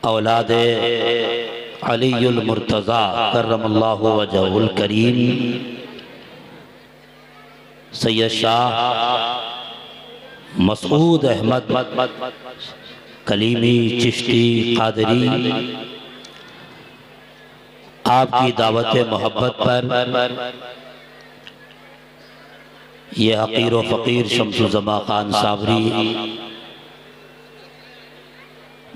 औलाद अलीयुल मुर्तज़ा करमल्लाहु वजहुल करीम सैयद शाह मसूद अहमद कलीमी चिश्ती कादरी, आपकी दावत मोहब्बत पर ये हकीर व फ़कीर शम्सुज़्ज़मा खान साबरी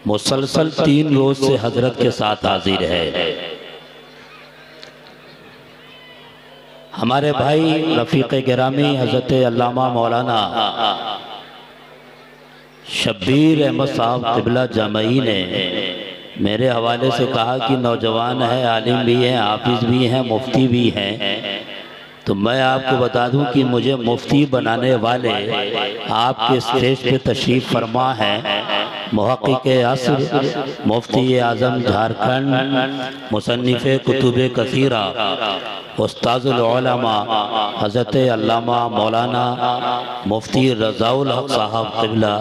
मुसलसल 3 रोज से हजरत के साथ हाजिर है। हमारे भाई रफ़ीक़ गिरामी हज़रत अल्लामा मौलाना शब्बीर अहमद साहब क़िबला जमई ने मेरे हवाले से कहा कि नौजवान है, आलिम भी हैं, हाफिज़ भी हैं, मुफ्ती भी हैं, तो मैं आपको बता दूं कि मुझे मुफ्ती बनाने वाले आपके स्टेज पे तशरीफ़ फरमा हैं मुहक़्क़िक़ असर मुफ्ती आज़म झारखंड मुसन्निफ़ कुतुब कसीरा उस्ताज़ुल उलमा हज़रत अल्लामा मौलाना मुफ्ती रज़ाउल हक़ साहब क़िबला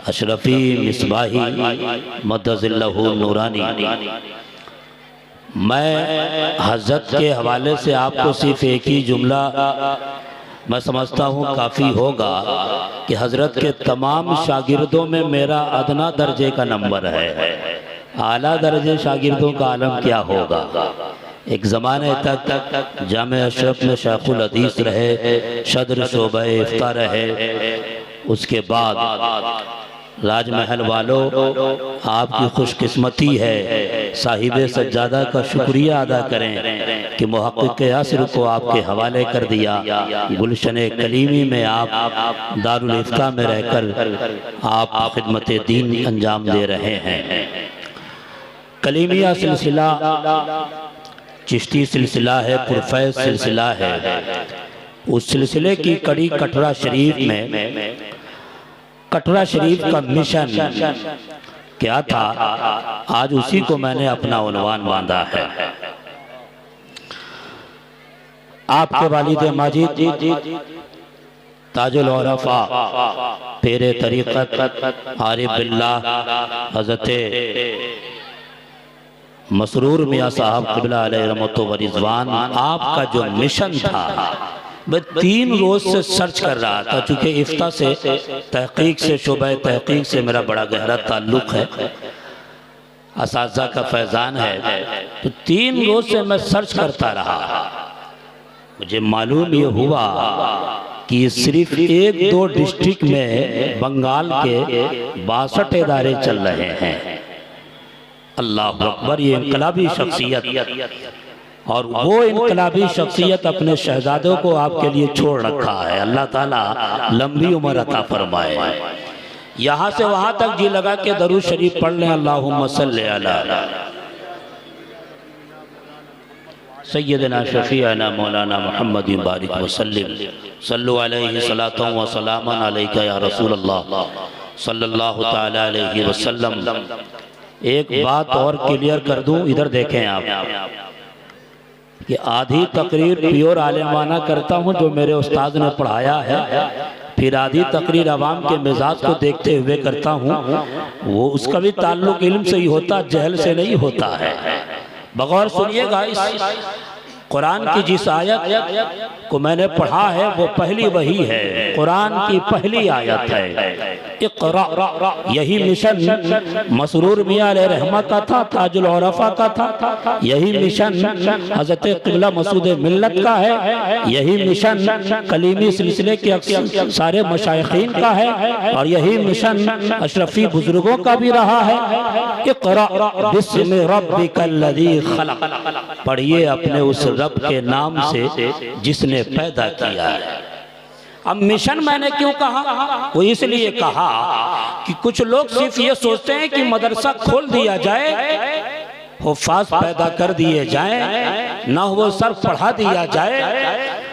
अशरफ़ी मिसबाही मद्दज़िल्लहु नूरानी। मैं हज़रत के हवाले से आपको सिर्फ़ एक ही जुमला मैं समझता हूँ काफ़ी होगा कि हज़रत के तमाम शागिर्दों में मेरा अदना दर्जे का नंबर है। आला दर्जे शागिर्दों का आलम क्या होगा। एक ज़माने तक जामे अशरफ में शेखुल हदीस रहे, सदर शोबा इफ्ता रहे, उसके बाद राजमहल वालों आपकी खुशकिस्मती है, साहिब सज्जादा का शुक्रिया अदा करें कि मुहक़्क़िक़ असर को आपके हवाले कर दिया। गुलशन कलीमी में आप दारुल इफ्ता में रहकर आप खिदमत दीन अंजाम दे रहे हैं। कलीमिया सिलसिला चिश्ती सिलसिला है, पुरफैज़ सिलसिला है। उस सिलसिले की कड़ी कटरा शरीफ में कटरा शरीफ का मिशन क्या था, आज उसी को मैंने अपना उन्वान बांधा है। आपके वालिद माजिद ताजुल औरफा पेरे तरीक़त आरिफ बिल्लाह हज़रत मसरूर मियाँ साहब क़िबला अलैहि रहमतु व रिज़वान, आपका जो मिशन था मैं 3 रोज से सर्च कर रहा था। चूँकि इफ्ता से तहक़ीक़ से शोबा तहक़ीक़ से मेरा बड़ा गहरा ताल्लुक़ है, असातिज़ा का फैज़ान है, तो 3 रोज से मैं सर्च करता रहा। मुझे मालूम ये हुआ कि सिर्फ 1-2 डिस्ट्रिक्ट में बंगाल के 62 इदारे चल रहे हैं। अल्लाह अकबर, ये इनकलाबी शख्सियत, और वो इनकलाबी शख्सियत अपने शहजादों को आपके लिए छोड़ रखा है। अल्लाह ताला लंबी उम्र अता फरमाए। यहाँ से वहाँ तक जी लगा के दरूद शरीफ पढ़ लें, अल्लाहुम्मा सल्ली अला सय्यदना शफीअना मौलाना मुहम्मद बारिक वसल्लिम सल्लु अलैहि सलातन व सलामन अलैका या रसूल अल्लाह सल्लल्लाहु तआला अलैहि वसल्लम। एक बात और क्लियर कर दूं, इधर देखें आप कि आधी तकरीर प्योर आलिमाना करता हूँ जो मेरे उस्ताद ने पढ़ाया है, फिर आधी तकरीर अवाम के मिजाज को देखते हुए करता हूँ। वो उसका भी ताल्लुक इल्म से ही होता, जहल से नहीं होता है। बगौर सुनिएगा, इस कुरान की जिस आयत को मैंने पढ़ा है वो पहली वही है, कुरान की पहली आयत है, इक़रा। यही मिशन मसरूर मियां अलैहि रहमत का था, ताजुल औरफा का था। यही मिशन हज़रत क़िबला मसूद मिल्लत का है। यही मिशन कलीमी सिलसिले के सारे मशाइखीन का है, और यही मिशन अशरफी बुजुर्गों का भी रहा है। इक़रा बिस्मि रब्बिकल्लज़ी खलक़, पढ़िए अपने उस रब के नाम से जिसने पैदा किया है। अब मिशन मैंने क्यों कहा, वो इसलिए कहा कि कुछ लोग सिर्फ ये सोचते हैं कि मदरसा खोल दिया जाए, हुफ़ाज़ पैदा कर दिए जाएं, ना वो सर पढ़ा दिया जाए।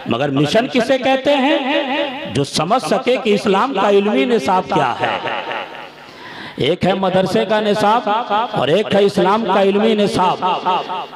मगर मिशन किसे कहते हैं? जो समझ सके कि इस्लाम का इल्मी निसाब क्या है, एक है मदरसे का निसाब और एक है इस्लाम का इल्मी निसाब।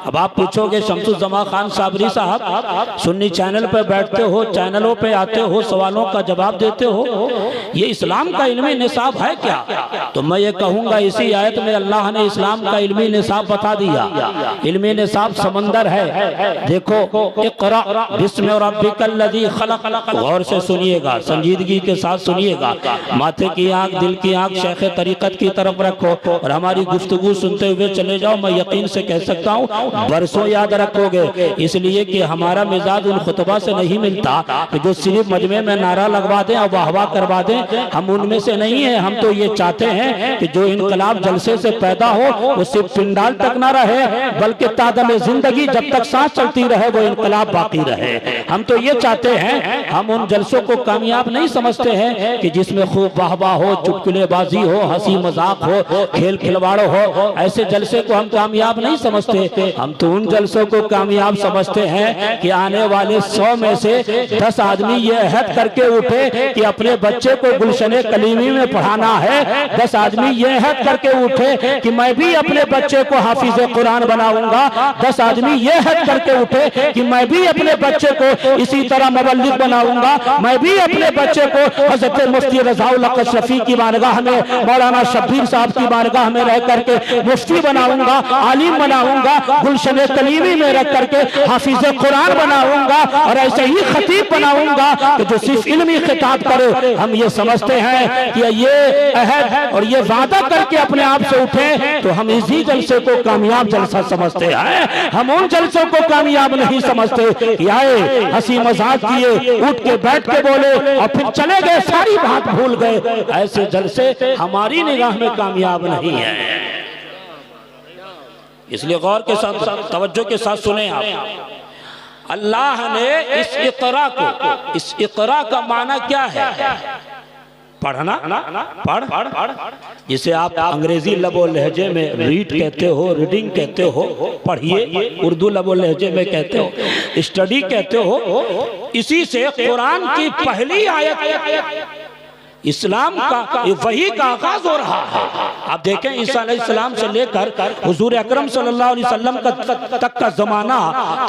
अब आप पूछोगे शमसुज़्ज़मा खान साबरी साहब सुन्नी चैनल पर बैठते हो, चैनलों पे आते हो, सवालों का जवाब देते हो, ये इस्लाम का इल्मी निसाब है क्या? तो मैं ये कहूँगा इसी आयत में अल्लाह ने इस्लाम का इल्मी निसाब बता दिया। इल्मी निसाब समंदर है। देखो, इक़रा बिस्मि रब्बिकल लज़ी खलक़। गौर से सुनिएगा, संजीदगी के साथ सुनिएगा। माथे की आँख, दिल की आँख शेख तरीक़त की तरफ रखो और हमारी गुफ्तगू सुनते हुए चले जाओ। मैं यकीन से कह सकता हूँ बरसों याद रखोगे, इसलिए कि हमारा मिजाज उन खुतबा से नहीं मिलता कि जो सिर्फ मजमे में नारा लगवा दें और वाहवा करवा दें। हम उनमें से नहीं है। हम तो ये चाहते हैं कि जो इनकलाब जलसे से पैदा हो वो सिर्फ पिंडाल तक ना रहे, बल्कि तादमे जिंदगी जब तक सांस चलती रहे वो इनकलाब बाकी रहे। हम तो ये चाहते हैं। हम उन जलसों को कामयाब नहीं समझते हैं कि जिसमें खूब वाहवा हो, चुटकुलेबाजी हो, हंसी मजाक हो, खेल खिलवाड़ हो। ऐसे जलसे को हम कामयाब नहीं समझते। हम तो उन जलसों को कामयाब समझते हैं कि आने वाले 100 में से 10 आदमी ये अहद करके उठे कि अपने बच्चे को गुलशने कलीमी में पढ़ाना है। 10 आदमी ये अहद करके उठे कि मैं भी अपने बच्चे को हाफिज कुरान बनाऊंगा। 10 आदमी ये अहद करके उठे कि मैं भी अपने बच्चे को इसी तरह मुबल्लिग बनाऊंगा। मैं भी अपने बच्चे को हज़रत मुफ्ती रज़ाउल हक़ अशरफी की बारगाह में, मौलाना शब्बीर साहब की बारगाह में रह करके मुफ्ती बनाऊंगा, आलिम बनाऊंगा, गुलशन कलीमी में रख करके हाफिज कुरान बनाऊंगा और ऐसे ही खतीब बनाऊंगा कि जो सिर्फ इल्मी खिताब करे। हम ये समझते हैं कि ये अहद और ये वादा करके अपने आप से उठे तो हम इसी जलसे को कामयाब जलसा समझते हैं। हम उन जलसों को कामयाब नहीं समझते कि आए, हंसी मजाक किए, उठ के बैठ के बोले और फिर चले गए, सारी बात भूल गए। ऐसे जलसे हमारी निगाह में कामयाब नहीं है। इसलिए गौर के साथ, तवज्जो के साथ सुने आप। अल्लाह ने इस इक़रा को, इस इक़रा का माना क्या है? पढ़ना, पढ़, जिसे आप अंग्रेजी लबो लहजे में रीड कहते हो, रीडिंग कहते हो, पढ़िए, उर्दू लबो लहजे में कहते हो, स्टडी कहते हो। इसी से कुरान की पहली आयत इस्लाम का वही का आगाज हो रहा है। आप देखें ईसा अलैहिस्सलाम से लेकर हुजूर अकरम सल्लल्लाहु अलैहि वसल्लम तक का जमाना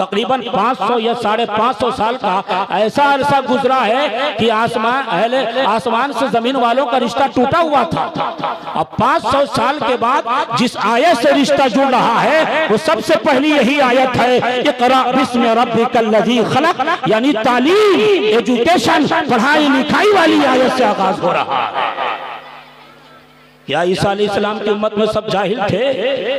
तकरीबन 500 या 550 साल का ऐसा अरसा गुजरा है कि आसमान से जमीन वालों का रिश्ता टूटा हुआ था। अब 500 साल के बाद जिस आयत से रिश्ता जुड़ रहा है वो सबसे पहली यही आयत है, इक़रा बिस्मि रब्बिकल लज़ी खलक़, यानी तालीम, एजुकेशन, पढ़ाई लिखाई वाली आयत से आगाज हो रहा है। क्या ईसा अलैहिस्सलाम की उम्मत में सब जाहिल थे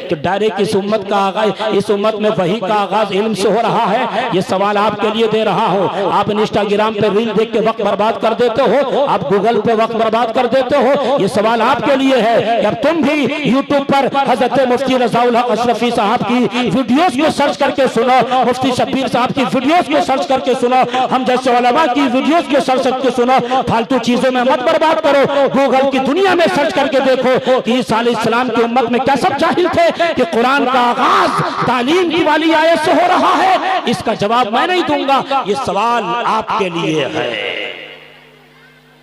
कि डायरेक्ट इस उम्मत का आगाज, इस उम्मत में वही का आगाज इल्म से हो रहा है? ये सवाल आपके लिए दे रहा हूँ। आप इंस्टाग्राम पे रील देख के वक्त बर्बाद कर देते हो, आप गूगल पे वक्त बर्बाद कर देते हो। ये सवाल आपके लिए है कि अब तुम भी यूट्यूब पर हज़रत मुफ्ती रज़ाउल हक़ अशरफी साहब की वीडियोस को सर्च करके सुनो, मुफ्ती शब्बीर साहब की वीडियोस को सर्च करके सुनो, हम जैसे उलमा की वीडियोस को सर्च करके सुनो। फालतू चीजों में मत बर्बाद करो। गूगल की दुनिया में सर्च करके देखो कि ईसा अलैहिस्सलाम की उम्मत में क्या सब जाहिल थे कि कुरान का आगाज तालीम की वाली आयत से हो रहा है? इसका जवाब मैं नहीं दूंगा, ये सवाल आपके लिए है।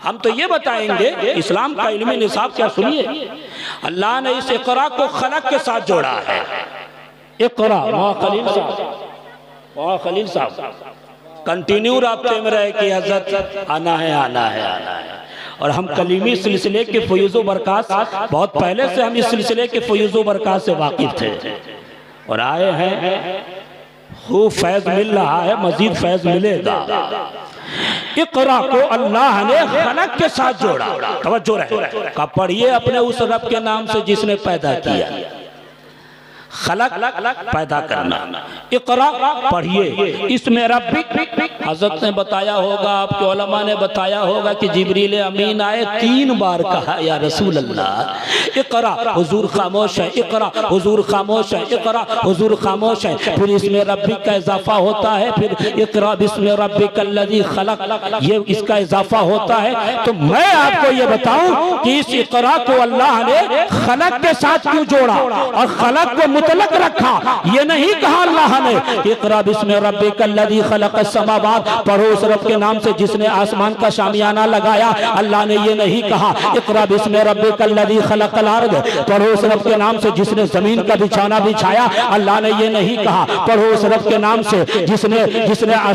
हम तो ये बताएंगे इस्लाम का इल्मी निसाब क्या। सुनिए, अल्लाह ने इस इक़रा को खलक के साथ जोड़ा है। इक़रा, खलील साहब कंटिन्यू राब्ते में रहे कि हजरत आना है, आना है, आना है। और हम कलीमी सिलसिले के फयूज़ो बरकात, बहुत पहले से हम इस सिलसिले के फयूज़ो बरकात से वाकिफ थे और आए हैं। खूब फैज़ मिल रहा है, मजीद फैज़ मिलेगा। इक़रा को अल्लाह ने खलक के साथ जोड़ा। तवज्जो रहे, का पढ़िए अपने उस रब के नाम से जिसने पैदा किया। खलक पैदा करना, इक़रा पढ़िए, इसमें रब्बिक हज़रत ने बताया होगा, आपके उलमा ने बताया होगा कि जिब्रील अमीन आए 3 बार कहा या रसूल अल्लाह इक़रा, हुजूर खामोश है, इक़रा हुजूर खामोश है, इक़रा हुजूर खामोश है। फिर इसमें रब्बिक का इजाफा होता है, फिर इक़रा बिस्मि रब्बिकल लज़ी खलक़, ये इसका इजाफा होता है। तो मैं आपको ये बताऊं कि इस इक़रा को अल्लाह ने खलक के साथ क्यों जोड़ा और खलक को मुतलक रखा। ये नहीं कहा अल्लाह ने इक़रा बिस्मि रब्बिकल्लज़ी खलक़स समावात, पढ़ो उस रब के नाम से जिसने आसमान का शामियाना लगाया। अल्लाह ने ये नहीं कहा इक़रा बिस्मि रब्बिकल्लज़ी खलक़ल अर्द, पढ़ो उस रब के नाम से जिसने जमीन का बिछाना बिछाया। अल्लाह ने ये नहीं कहा पढ़ो उस रब के नाम से जिसने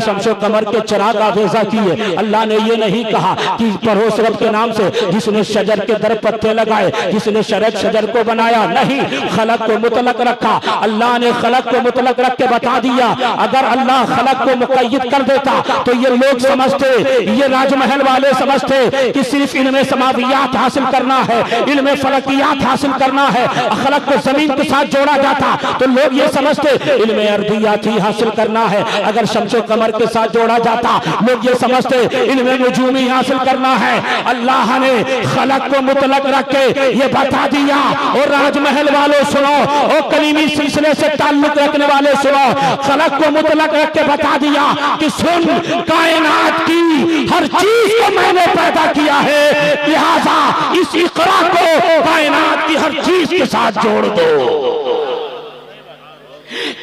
शम्सो कमर के चिराग आवेज़ा किए। अल्लाह ने ये नहीं कहा कि पढ़ो उस रब के नाम से जिसने शजर के दर पत्ते लगाए, जिसने शजर को बनाया। नहीं, खलक को मुतलक रखा। अल्लाह ने खलक को मुतलक रख के बता दिया। अगर अल्लाह खलक को मुक़य्यद कर देता तो ये लोग समझते, ये राजमहल वाले समझते कि सिर्फ इल्म समावियात हासिल करना है, इल्म फलकियात हासिल करना है। खलक को जमीन के साथ जोड़ा जाता तो लोग ये समझते इल्म अर्दियात ही हासिल करना है। अगर शम्सो कमर के साथ जोड़ा जाता लोग ये समझते इल्म नुजूमी हासिल करना है। अल्लाह ने खलक को मुतलक रख के ये बता दिया। और राजमहल वालों सुनो, और कलीमी सिलसिले से ताल्लुक रखने वाले सुनो, खलक को मुतलक रख के बता दिया कि सुन, कायनात की हर चीज को मैंने पैदा किया है, लिहाजा इस इक़रा को कायनात की हर चीज के साथ जोड़ दो।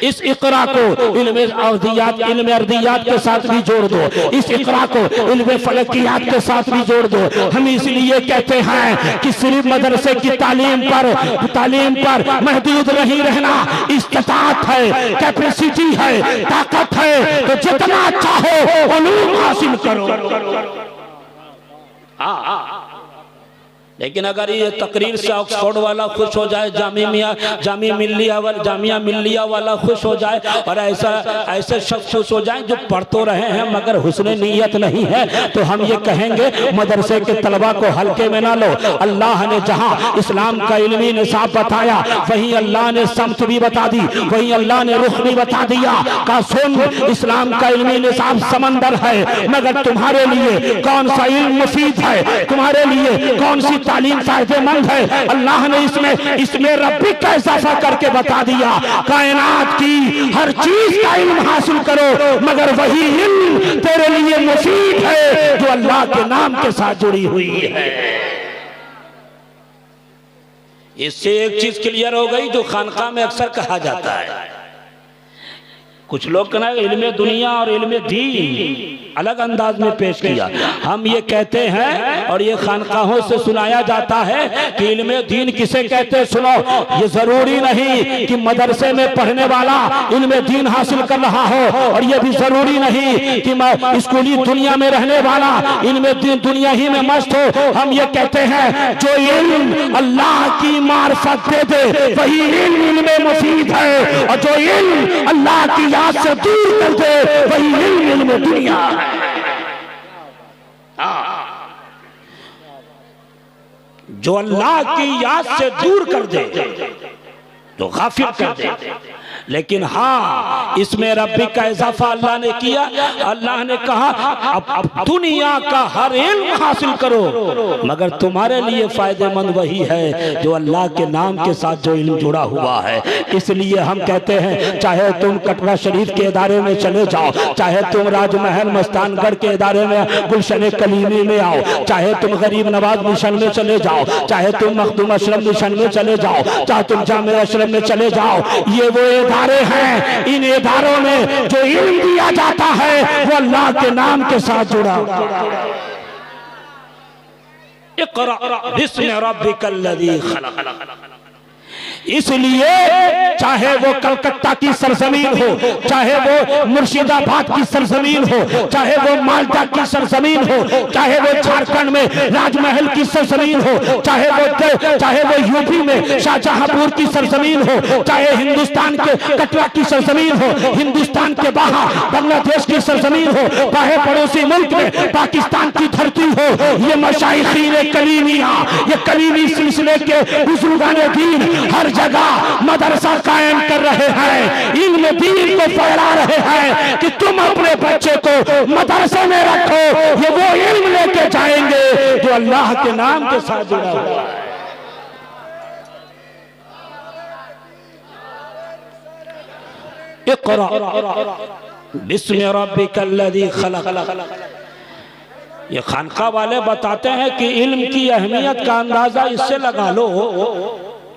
इस इक़रा को इल्म अर्दियात के साथ भी जोड़ दो, इस इक़रा को इल्म फलकियात के साथ भी जोड़ दो। हम इसलिए कहते हैं कि सिर्फ मदरसे की तालीम पर महदूद नहीं रहना। इस्तिताअत है, कैपेसिटी है, ताकत है तो जितना चाहो उलूम हासिल करो। लेकिन अगर ये तकरीर से ऑक्सफोर्ड वाला खुश हो जाए, जामिया मिल्लिया वाला खुश हो जाए, और ऐसे शख्स खुश हो जाए जो पढ़ तो रहे हैं मगर हुस्न नीयत नहीं है, तो हम ये कहेंगे मदरसे के तलबा को हल्के में ना लो। अल्लाह ने जहाँ इस्लाम का इल्मी निसाब बताया वहीं अल्लाह ने समत भी बता दी, वहीं अल्लाह ने रुख भी बता दिया। का सुन, इस्लाम का इल्मी निसाब समंदर है, मगर तुम्हारे लिए कौन सा इल्म मुफीद है, तुम्हारे लिए कौन सी तालीम फायदेमंद है। अल्लाह ने इसमें रब्बी का इजाफा करके बता दिया कायनात की हर चीज का इल्म हासिल करो, मगर वही इल्म तेरे लिए मुफीद है जो अल्लाह के नाम के साथ जुड़ी हुई है। इससे एक चीज क्लियर हो गई जो खानका में अक्सर कहा जाता है। कुछ लोग कहना इल्म दुनिया और इल्म दीन अलग अंदाज में पेश किया। हम ये कहते हैं और ये खानकाहों से सुनाया जाता है कि इल्म दीन किसे कहते हैं। सुनो, ये जरूरी नहीं कि मदरसे में पढ़ने वाला इल्म दीन हासिल कर रहा हो, और ये भी जरूरी नहीं कि स्कूली दुनिया में रहने वाला इल्म दीन दुनिया ही में मस्त हो। हम ये कहते हैं जो इल्म अल्लाह की मार्फत दे दे वही इल्म मुफीद है, और जो इल्म अल्लाह की याद से दूर कर दे वही इल्म दुनिया है। जो अल्लाह की याद से दूर कर दे, जो गाफिल कर दे। लेकिन हाँ, इसमें रब्बी का इजाफा अल्लाह ने किया। अल्लाह ने कहा अब दुनिया का हर इल्म हासिल करो, मगर तुम्हारे लिए फायदेमंद वही है जो अल्लाह के नाम के साथ जो इल्म जुड़ा हुआ है। इसलिए हम कहते हैं चाहे तुम कटरा शरीफ के इदारे में चले जाओ, चाहे तुम राजमहल मस्तानगढ़ के इदारे में गुलशन कलीमी में आओ, चाहे तुम गरीब नवाज मिशन में चले जाओ, चाहे तुम मखदूम अशरफ मिशन में चले जाओ, चाहे तुम जामिया अशरफ में चले जाओ, ये वो इदारे हैं। इन इदारों में जो इल्म दिया जाता है वो अल्लाह के नाम के साथ जुड़ा। इक़रा बिस्मि रब्बिकल्लज़ी खलक़। इसलिए चाहे वो कलकत्ता की सरजमीन हो, चाहे वो मुर्शिदाबाद की सरजमीन हो, चाहे वो मालदा की सरजमीन हो, चाहे वो झारखंड में राजमहल की सरजमीन हो, चाहे वो यूपी में शाहजहांपुर की सरजमीन हो, चाहे हिंदुस्तान के कटरा की सरजमीन हो, हिंदुस्तान के बाहर बांग्लादेश की सरजमीन हो, चाहे पड़ोसी मुल्क में पाकिस्तान की धरती हो, ये मशाइखीन कलीमिया, ये कलीमी सिलसिले के बुजुर्गान दीन हर जगह मदरसा कायम कर रहे हैं, इल्म दीन को फैला रहे हैं कि तुम अपने बच्चे को मदरसे में रखो, ये वो इल्म लेके जाएंगे जो अल्लाह के नाम के साथ जुड़ा हुआ है। इक़रा बिस्मि रब्बिकल्लज़ी खलक़। ये खानका वाले बताते हैं कि इल्म की अहमियत का अंदाजा इससे लगा लो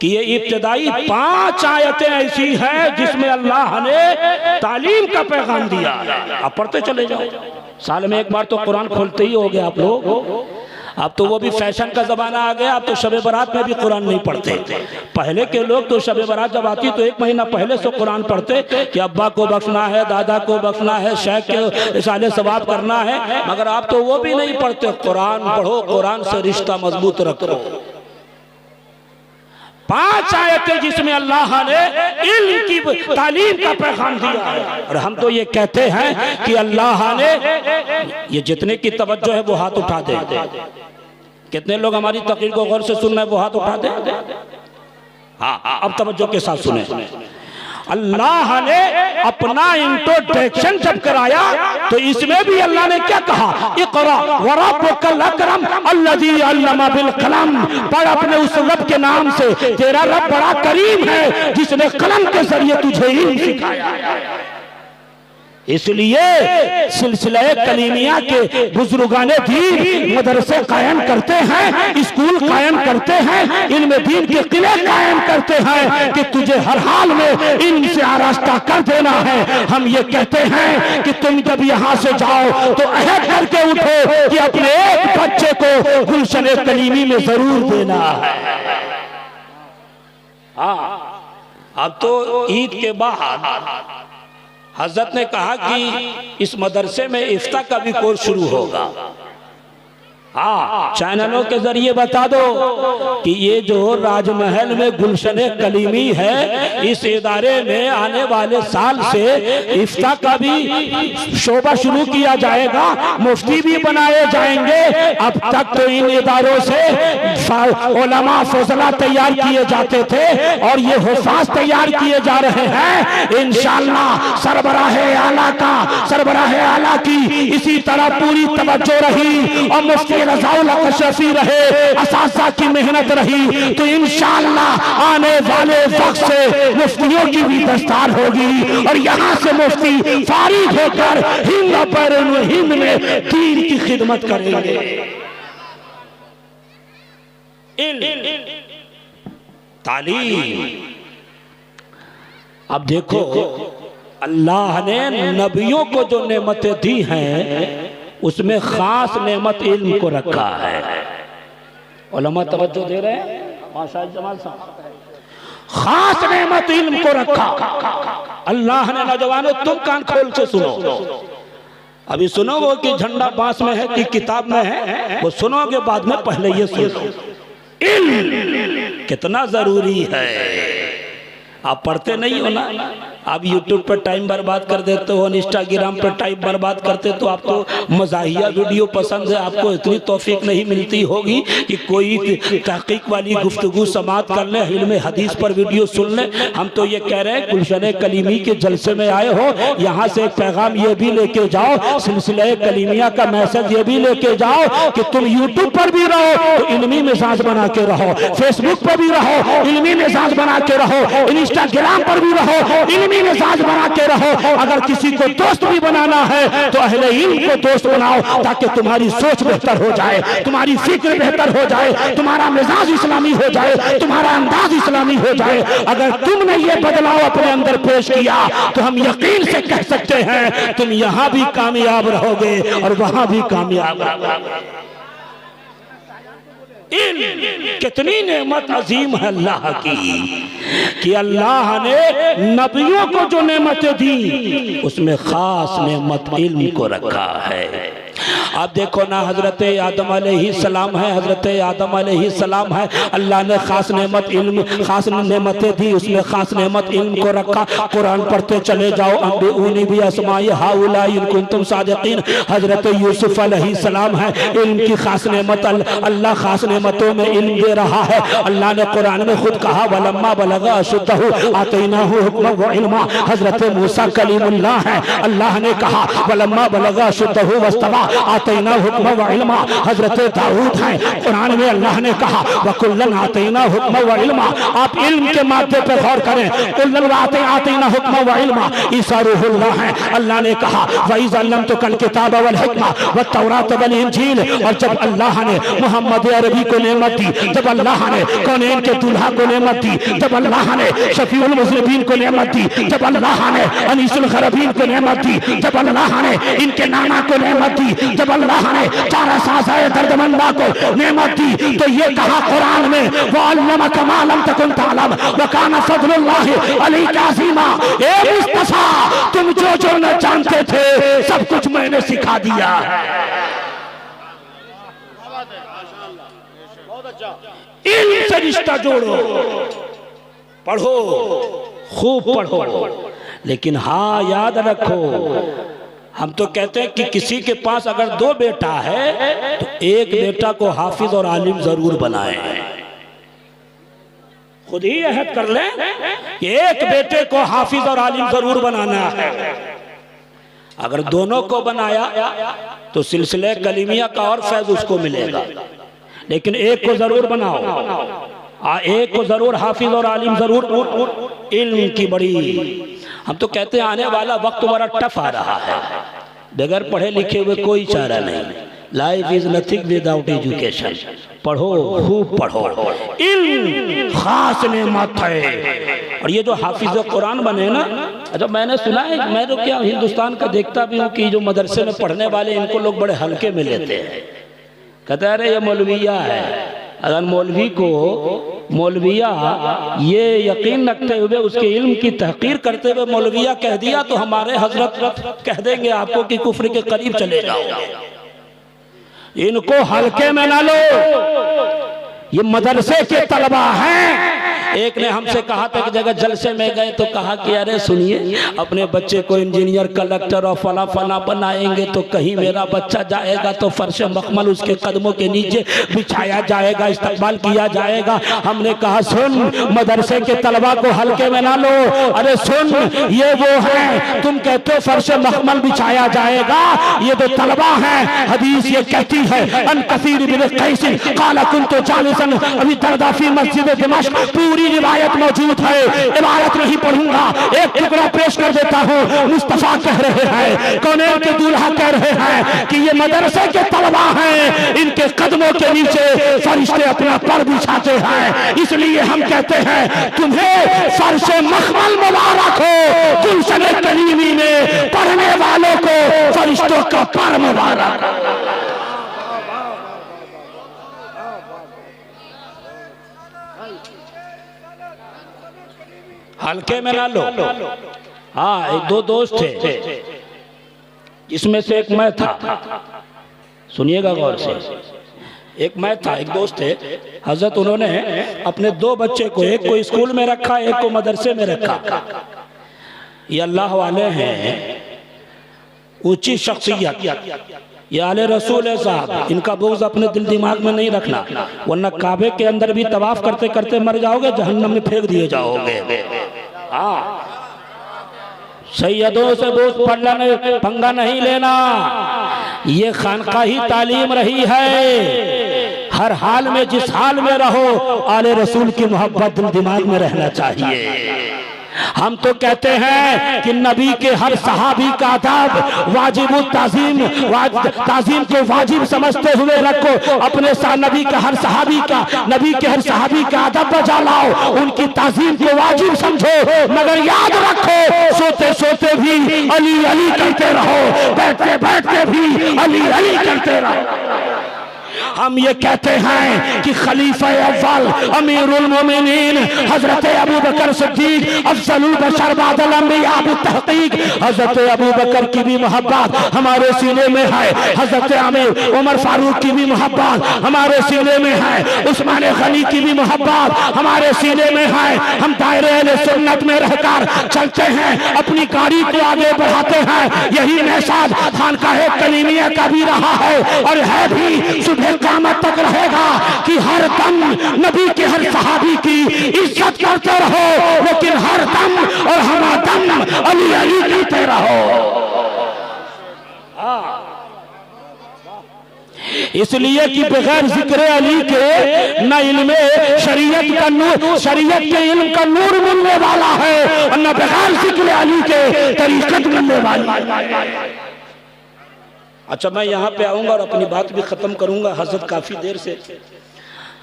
कि ये इब्तिदाई 5 आयतें ऐसी हैं जिसमें अल्लाह ने तालीम का पैगाम दिया है। आप पढ़ते चले जाओ, साल में एक बार तो कुरान खोलते ही हो गए आप लोग। अब तो वो भी फैशन का जमाना आ गया, अब तो शब बारात में भी कुरान नहीं पढ़ते। पहले के लोग तो शब बारात जब आती तो 1 महीना पहले से कुरान पढ़ते कि अब्बा को बख्शना है, दादा को बख्शना है, शेख के इशारे सवाब करना है, मगर आप तो वो भी नहीं पढ़ते। कुरान पढ़ो, कुरान से रिश्ता मजबूत रखो। 5 आयतें जिसमें अल्लाह ने इल्म की तालीम का पैगाम दिया है। और हम तो ये कहते हैं कि अल्लाह ने, ये जितने की तवज्जो है वो हाथ उठा दे। कितने लोग हमारी तकरीर को गौर से सुन रहे हैं, वो हाथ उठा दे। हाँ, अब तवज्जो के साथ सुने। अल्लाह ने अपना इंट्रोडक्शन जब कराया तो इसमें भी अल्लाह ने क्या कहा, इक़रा व रब्बुकल अकरम अल्लज़ी अल्लमा बिल कलम। पढ़ अपने उस रब के नाम से, तेरा रब बड़ा करीम है जिसने कलम के जरिए तुझे इल्म सिखाया। इसलिए सिलसिला कलीमिया के बुजुर्गाने दीन मदरसे कायम करते हैं, स्कूल कायम करते हैं, इनमें दीन के किले कायम करते हैं कि तुझे हर हाल में इनसे आरास्ता कर देना है। हम ये कहते हैं कि तुम जब यहाँ से जाओ तो अहद करके उठो कि अपने एक बच्चे को गुलशन कलीमी में जरूर देना है। हाँ, अब तो ईद के बाद हजरत ने कहा कि इस मदरसे में इफ्ता का भी कोर्स शुरू होगा। हाँ, चैनलों के जरिए बता दो कि ये जो राजमहल में गुलशन कलीमी है, इस इदारे में आने वाले साल से इफ्ता का भी शोबा शुरू किया जाएगा, मुफ्ती भी बनाए जाएंगे। अब तक तो इन इदारों से उलमा फजला तैयार किए जाते थे और ये हुफ़ाज़ तैयार किए जा रहे हैं। इंशाअल्लाह सरबराहे आला का, सरबराहे आला की इसी तरह पूरी तवज्जो रही और मुफ्ती रज़ाउल कशफ़ी रहे, असासा की मेहनत रही, तो इंशाअल्लाह आने वाले वक्त से मुफ्तियों की भी दस्तार होगी और यहाँ से मुफ्ती फारिग होकर हिंद में दीन की खिदमत करेंगे। तालीम। अब देखो अल्लाह ने नबियों को जो नेमतें दी हैं उसमें खास नेमत इल्म को रखा है। उलमा तवज्जो दे रहे हैं, माशा जमाल साहब, खास नेमत इल्म को रखा अल्लाह ने। नौजवानों तुम कान खोल के सुनो, अभी सुनो वो कि झंडा बांस में है कि किताब में है, वो सुनोगे बाद में, पहले ये सुनो इल्म कितना जरूरी है। आप पढ़ते नहीं हो ना, आप YouTube पर टाइम बर्बाद कर देते हो, इंस्टाग्राम पर टाइम बर्बाद करते, तो आपको मज़ाहिया वीडियो पसंद है, आपको इतनी तौफीक नहीं मिलती होगी कि कोई तहकीक वाली गुफ्तगू समात कर ले, इल्म हदीस पर वीडियो सुन ले। हम तो ये कह रहे हैं गुलशन कलीमी के जलसे में आए हो, यहाँ से एक पैगाम ये भी लेके जाओ, सिलसिला कलीमिया का मैसेज ये भी लेके जाओ कि तुम YouTube पर भी रहो तो इल्मी मिजाज बना के रहो, फेसबुक पर भी रहो इल्मी मिजाज बना के रहो, इंस्टाग्राम पर भी रहो इल्मी मिजाज बना के रहो। अगर किसी को दोस्त भी बनाना है तो अहले इल्म को दोस्त बनाओ, ताकि तुम्हारी सोच बेहतर हो जाए, तुम्हारी फिक्र बेहतर हो जाए, तुम्हारा मिजाज इस्लामी हो जाए, तुम्हारा अंदाज इस्लामी हो जाए। अगर तुमने ये बदलाव अपने अंदर पेश किया तो हम यकीन से कह सकते हैं तुम यहाँ भी कामयाब रहोगे और वहां भी कामयाब रहोगे। कितनी नेमत अजीम है अल्लाह की कि अल्लाह ने नबियों को जो नेमतें दी उसमें खास नेमत इल्म को रखा है। आप देखो ना, हजरत आदम अलैहिस्सलाम है, हजरत आदम अलैहिस्सलाम है, अल्लाह ने खास नेमत इल्म, खास नेमतें दी, उसमें खास नेमत इल्म को रखा। कुरान पढ़ते चले जाओ, अंबिऊनी भी अस्माई हाउलाई इन कुंतुम सादिकीन। हजरत यूसुफ अलैहिस्सलाम है, इल्म की खास नेमत, अल्लाह खास नेमतों में इल्म दे रहा है। अल्लाह ने कुरान में खुद कहा वलम्मा बलगा अशुद्धहु आतैनाहु हुक्मन व इल्मा। हजरत मूसा कलीमुल्लाह है, अल्लाह ने कहा वलम्मा बलगा अशुद्धहु वस्तवा आतैना हुक्म व इल्मा हजरत दाऊद हैं। कुरान में अल्लाह ने कहा वकुल्लन आतैना हुक्म व इल्मा। आप इल्म के माध्यम पे गौर करें। कुल्लन आतैना हुक्म व इल्मा ईसा रूहुल्लाह हैं। अल्लाह ने कहा वइज़ अल्लमतुकल किताब वल हिकमा वत तौरात वल इंजील। और जब अल्लाह ने मोहम्मद अरबी को नेमत दी, जब अल्लाह ने कौनैन के दूल्हा को नेमत दी, जब अल्लाह ने शफीउल मुज़निबीन को नेमत दी, जब अल्लाह ने अनीसुल गरबीन को नेमत दी, जब अल्लाह ने इनके नाना को नेमत दी, जब अल्लाह ने चारा साज़ाए दर्दमंदा को नेमत दी, तो ये कहा कुरान में वअल्लमका मा लम तकुन तअलम व काना फज़लुल्लाहि अलैका अज़ीमा। ए मुस्तफा, तुम जो जो न जानते थे सब कुछ मैंने सिखा दिया है। इल्म से रिश्ता जोड़ो, पढ़ो, खूब पढ़ो। लेकिन हाँ याद रखो, हम तो कहते हैं कि किसी के पास अगर 2 बेटा है तो एक बेटा को हाफिज और आलिम जरूर बनाए। खुद ही अहद कर लें कि एक बेटे को हाफिज और आलिम जरूर बनाना है। अगर दोनों को बनाया तो सिलसिले कलीमिया का और फैज उसको मिलेगा। लेकिन एक को जरूर बनाओ, एक को जरूर हाफिज और आलिम जरूर। इल्म की बड़ी, हम तो कहते हैं आने वाला वक्त बड़ा टफ आ रहा है। बगैर पढ़े लिखे हुए कोई चारा नहीं। Life is nothing without education. पढ़ो, खूब पढ़ो। इल्म खास नेमत है। और ये जो हाफिज कुरान बने ना, अच्छा मैंने सुना है, मैं तो क्या हिंदुस्तान का देखता भी हूँ कि जो मदरसे में पढ़ने वाले इनको लोग बड़े हल्के में लेते हैं। कहते हैं अरे ये मौलविया है। अगर मौलवी को मौलविया ये यकीन रखते हुए उसके इल्म की तहकीर करते हुए मौलविया कह दिया तो हमारे हजरत कह देंगे आपको कि कुफ्र के करीब चले जाओ। इनको हल्के में ना लो, ये मदरसे के तलबा हैं। एक ने हमसे कहा था कि जगह जलसे में गए तो कहा कि अरे सुनिए, अपने बच्चे को इंजीनियर, कलेक्टर और फला फला बनाएंगे तो कहीं मेरा बच्चा जाएगा तो फर्श मखमल उसके कदमों के नीचे बिछाया जाएगा, इस्तकबाल किया जाएगा। हमने कहा सुन, मदरसे के तलबा को हल्के में ना लो। अरे सुन, ये वो है, तुम कहते हो फर्श मखमल बिछाया जाएगा, ये तो तलबा है। हदीस ये कहती है अन कसीर बिन कैस काला कुंतु जालिसन अभी दरदा फी मस्जिद दिमाश्क। पूरी रिवायत मौजूद है, इबारत नहीं पढ़ूंगा, एक टुकड़ा पेश कर देता हूँ। मुस्तफा कह रहे हैं, कौनैन के दूल्हा कह रहे हैं कि ये मदरसे के तलबा हैं, इनके कदमों के नीचे फरिश्ते अपना पर बिछाते हैं। इसलिए हम कहते हैं तुम्हें फर्श मखमल मुबारक हो, गुलशन करीमी में पढ़ने वालों को फरिश्तों का पर मुबारक। हल्के में ना लो। हाँ, एक 2 दोस्त थे, इसमें से एक मैं था। सुनिएगा गौर से, एक मैं था, एक दोस्त थे। हजरत उन्होंने अपने 2 बच्चे को, एक को स्कूल में रखा, एक को मदरसे में रखा। ये अल्लाह वाले हैं, ऊंची शख्सियत, ये आले रसूल है साहब। इनका बोझ अपने दिल दिमाग में नहीं रखना, वरना काबे के अंदर भी तवाफ करते करते मर जाओगे, जहन्नम में फेंक दिए जाओगे। हाँ, सैयदों से बोझ पंगा नहीं लेना, ये खानकाही तालीम रही है। हर हाल में जिस हाल में रहो, आले रसूल की मोहब्बत दिल दिमाग में रहना चाहिए। हम तो कहते हैं कि नबी के हर सहाबी का अदब वाजिब ताजीम को वाजिब समझते हुए रखो। अपने नबी के हर सहाबी का अदब बजा लाओ, उनकी ताजीम को वाजिब समझो। मगर याद रखो, सोते सोते भी अली अली कहते रहो, बैठते बैठते भी अली अली करते रहो। हम ये कहते हैं कि खलीफा अव्वल अमीरुल मोमिनीन हजरत अबू बकर सिद्दीक अफजलुल बशर बादल अंबिया बितहकीक, हजरत अबू बकर की भी मोहब्बत हमारे सीने में है, हजरत अमीर उमर फारूक की भी मोहब्बत हमारे सीने में है, उस्मान गनी की भी मोहब्बत हमारे सीने में है। हम दायरे अहले सुन्नत में रहकर चलते हैं, अपनी गाड़ी को आगे बढ़ाते हैं। यही महसास खानकाहे कलीमिया का भी रहा है और है भी, सुबह क़यामत तक रहेगा कि हर दम नबी के हर सहाबी की इज्जत करते रहो, लेकिन हर दम और हर दम अली अली कहते रहो। इसलिए कि बगैर जिक्र अली के न इल्म शरीयत का नूर, शरीयत के इल्म का नूर मिलने वाला है, और न बगैर जिक्र अली के तरीकत मिलने वाली। अच्छा, मैं यहाँ पे आऊँगा और अपनी बात भी ख़त्म करूँगा। हज़रत काफ़ी देर से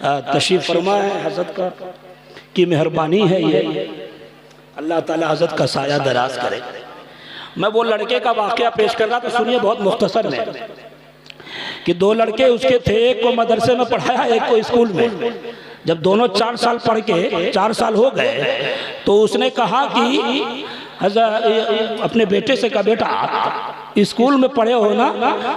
तशरीफ़ फरमा है, हज़रत का की मेहरबानी है ये, अल्लाह ताला हज़रत का साया दराज करे। मैं वो लड़के का वाक़या पेश कर रहा, तो सुनिए बहुत मुख्तसर में, कि दो लड़के उसके थे, एक को मदरसे में पढ़ाया, एक को स्कूल में। जब दोनों 4 साल पढ़ के 4 साल हो गए तो उसने कहा कि अपने बेटे से कहा, बेटा स्कूल में पढ़े हो ना,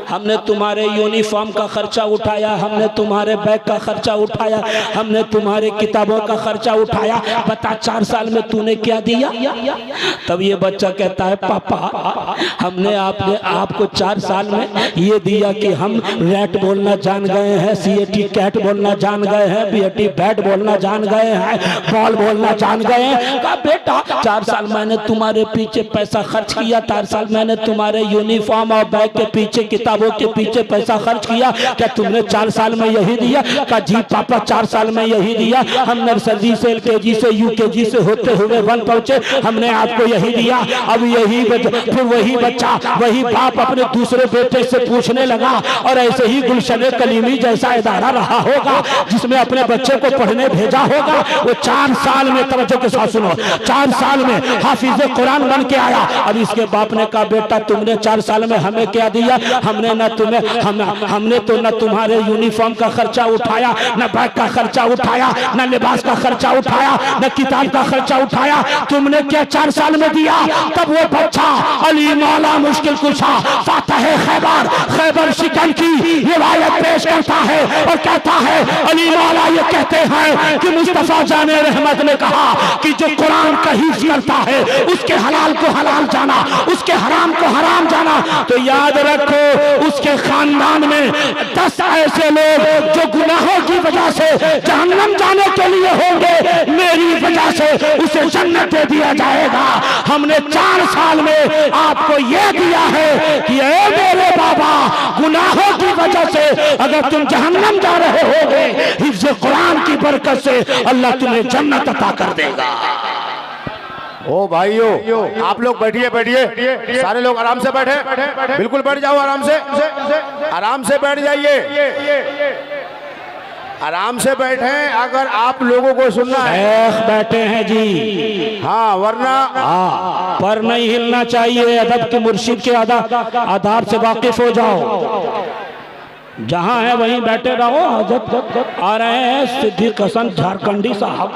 हमने तुम्हारे यूनिफॉर्म का खर्चा उठाया, हमने तुम्हारे बैग का खर्चा उठाया, हमने तुम्हारे किताबों का खर्चा उठाया, बता 4 साल में तूने क्या दिया? तब ये बच्चा कहता है, पापा हमने आपको 4 साल में ये दिया कि हम रैट बोलना जान गए हैं, CAT कैट बोलना जान गए हैं, BAT बैट बोलना जान गए हैं, बॉल बोलना जान गए हैं। कहा बेटा 4 साल मैंने तुम्हारे पीछे पैसा खर्च किया, 4 साल मैंने तुम्हारे यूनिफॉर्म और बैग के पीछे, किताबों के पीछे पैसा खर्च किया, क्या तुमने 4 साल में यही दिया? कहा जी पापा 4 साल में यही दिया, हम नर्सरी से LKG से UKG से होते हुए 1 पहुंचे, हमने आपको यही दिया। अब यही फिर वही बच्चा, वही बाप अपने दूसरे बेटे से पूछने लगा, और ऐसे ही गुलशन कलीमी जैसा इदारा रहा होगा जिसमें अपने बच्चे को पढ़ने भेजा होगा, वो 4 साल में, तवज्जो के साथ सुनो, 4 साल में हाफिज कुरान बन के आया। अब इसके बाप ने कहा बेटा तुमने 4 साल में हमें क्या दिया? हमने न तुम्हें हमने तो न तुम्हारे यूनिफॉर्म का खर्चा उठाया, न बैग का खर्चा उठाया, न लिबास का खर्चा उठाया, न किताब का खर्चा उठाया, तुमने क्या 4 साल में दिया? तब वो बच्चा अली मौला मुश्किल कुशा फातह खैबर शिकन की रिवायत पेश करता है और कहता है, अली मौला ये कहते हैं कि मुस्तफा जाने रहमत ने कहा कि जो कुरान का हिफ्ज़ करता है उसके हलाल को हलाल जाना, उसके हराम को हराम जाना। तो याद रखो उसके खानदान में 10 ऐसे लोग जो गुनाहों की वजह से जहन्नम जाने के लिए होंगे, मेरी वजह से उसे जन्नत दे दिया जाएगा। हमने 4 साल में आपको यह दिया है कि ए मेरे बाबा, गुनाहों की वजह से अगर तुम जहन्नम जा रहे होगे, हिफ्ज़ कुरान की बरकत से अल्लाह तुम्हें जन्नत अता कर देगा। ओ भाइयों, आप लोग बैठिए, सारे लोग आराम से बैठे, बिल्कुल बैठ जाओ, आराम से बैठ जाइए, आराम से बैठे। अगर आप लोगों को सुनना है, बैठे हैं जी, हाँ, वरना पर नहीं हिलना चाहिए। अदब के मुर्शिद के आदाब से वाकिफ हो जाओ, जहां है वहीं बैठे रहो। हजरत आ रहे हैं सिद्दीक हसन झारखंडी साहब,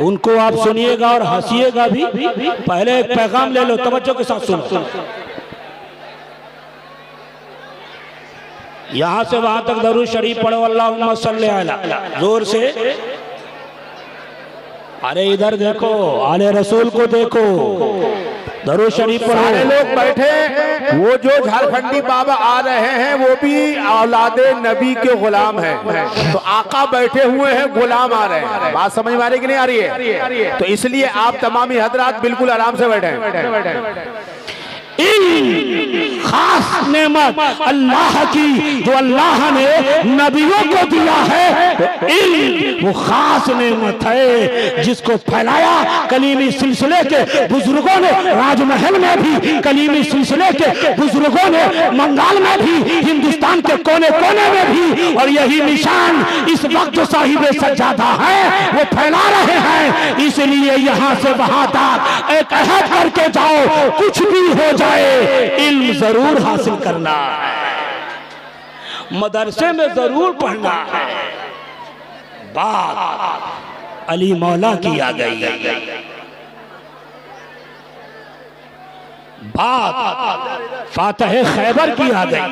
उनको आप सुनिएगा और हंसिएगा भी। पहले एक पैगाम ले लो, तवज्जो के साथ सुनो। यहां से वहां तक दरूद शरीफ पढ़ो, अल्लाहुम्मा सल्ली अला, जोर से। अरे इधर देखो, आले रसूल को देखो, दरूद शरीफ पढ़ो। सारे लोग बैठे, वो जो झारखंडी बाबा आ रहे हैं वो भी औलादे नबी के गुलाम हैं, तो आका बैठे हुए हैं, गुलाम आ रहे हैं। बात समझ में आ रही कि नहीं आ रही है? तो इसलिए आप तमामी हजरात बिल्कुल आराम से बैठे। खास नेमत अल्लाह की जो अल्लाह ने नबियों को दिया है, तो इल्म वो खास नेमत है जिसको फैलाया कलीमी सिलसिले के बुजुर्गों ने, राजमहल में भी कलीमी सिलसिले के बुजुर्गों ने, बंगाल में भी, हिंदुस्तान के कोने कोने में भी, और यही निशान इस वक्त जो साहिब सज्जादा है वो फैला रहे हैं। इसलिए यहाँ से वहां तक एक अहद करके जाओ, कुछ भी हो जाए इल्म जरूर हासिल करना है, मदरसे में जरूर पढ़ना है। बात अली मौला की आ गई, बात फातह खैबर की आ गई,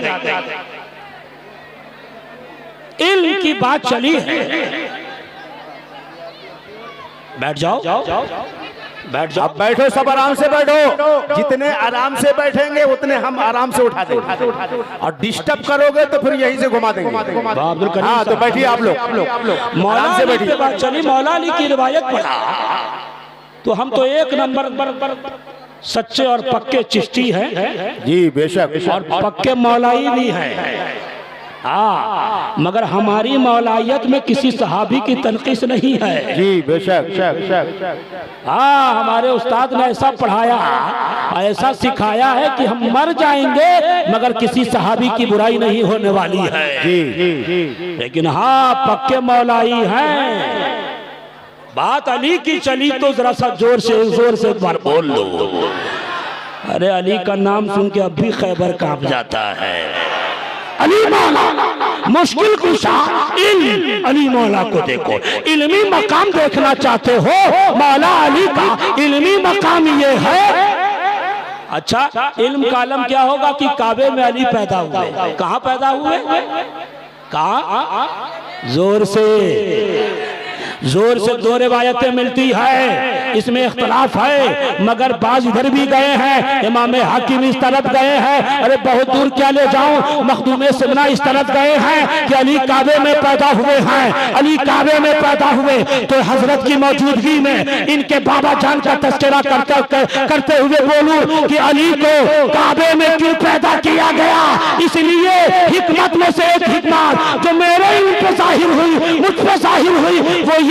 इल्म की बात चली है। बैठ जाओ, बैठ जाओ, बैठो, सब आराम से बैठो। जितने आराम से बैठेंगे उतने हम आराम से उठा देंगे, और डिस्टर्ब करोगे तो फिर यहीं से घुमा देंगे। हाँ, तो बैठिए आप लोग, आराम से बैठिए। बात चली, मौला अली की रिवायत पढ़ा, तो हम तो एक नंबर सच्चे और पक्के चिश्ती हैं जी, बेशक, और पक्के मौलाई भी हैं। हाँ, मगर हमारी मौलायत में किसी सहाबी की तनकीस नहीं है। जी बेशक। हाँ, हमारे उस्ताद ने ऐसा पढ़ाया, ऐसा सिखाया है कि हम मर जाएंगे मगर किसी सहाबी की बुराई नहीं होने वाली है। जी। लेकिन हाँ, पक्के मौलाई हैं। बात अली की चली तो जरा सा जोर से एक बार बोल लो। अरे अली का नाम सुन के अब भी खैबर कांप जाता है। अली मौला मुश्किल कुशा इल्म, अली मौला को देखो। इल्मी मकाम देखना चाहते हो, मौला अली का इल्मी मकाम ये है। अच्छा, इल्म का आलम क्या होगा कि काबे में अली पैदा हुए। कहाँ पैदा हुए? कहाँ? जोर से दो रिवायतें मिलती है, इसमें इख्तलाफ है, मगर बाज इधर भी गए हैं, इमाम हाकिम इस तरफ गए हैं, अरे बहुत दूर क्या ले जाऊं, मखदूम सिमना इस तरफ गए हैं कि अली काबे में पैदा हुए हैं। अली काबे में पैदा हुए तो हजरत की मौजूदगी में इनके बाबा जान का तस्करा करते हुए बोलूं कि अली को काबे में क्यों पैदा किया गया। इसलिए हिकमत में से एक हिकमत जो मेरे इन पे जाहिर हुई, मुझ पे जाहिर हुई, वो ये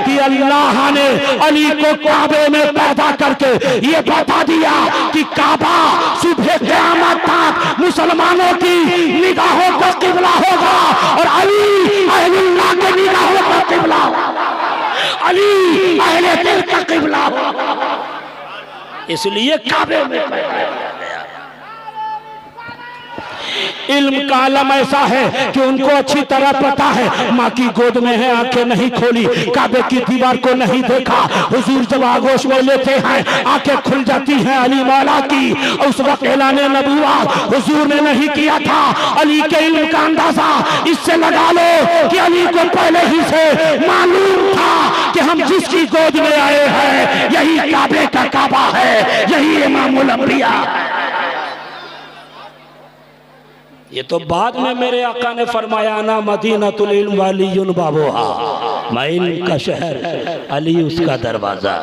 कि अल्लाह ने अली को काबे में पैदा करके ये बता दिया कि काबा सुबह क़यामत तक मुसलमानों की निगाहों का किबला होगा और अली अहलुल्लाह की निगाहों का किबला, अली अहले दिल का किबला होगा। इसलिए काबे में पैदा किया गया। इल्म का आलम ऐसा है कि उनको अच्छी तरह पता है, माँ की गोद में है, आंखें नहीं खोली, काबे की दीवार को नहीं देखा। हुजूर जब आगोश में लेते हैं आंखें खुल जाती हैं अली मौला की। उस वक्त ऐलाने नबूवत हुजूर ने नहीं किया था। अली के इल्म का अंदाजा इससे लगा लो कि अली को पहले ही से मालूम था कि हम जिसकी गोद में आए हैं यही काबे का काबा है, यही इमामुल अंबिया। ये तो बाद में मेरे आका ने फरमाया ना मदीनतुल इल्म वालियुन बाबुहा, मैं इल्म का शहर, अली उसका दरवाजा।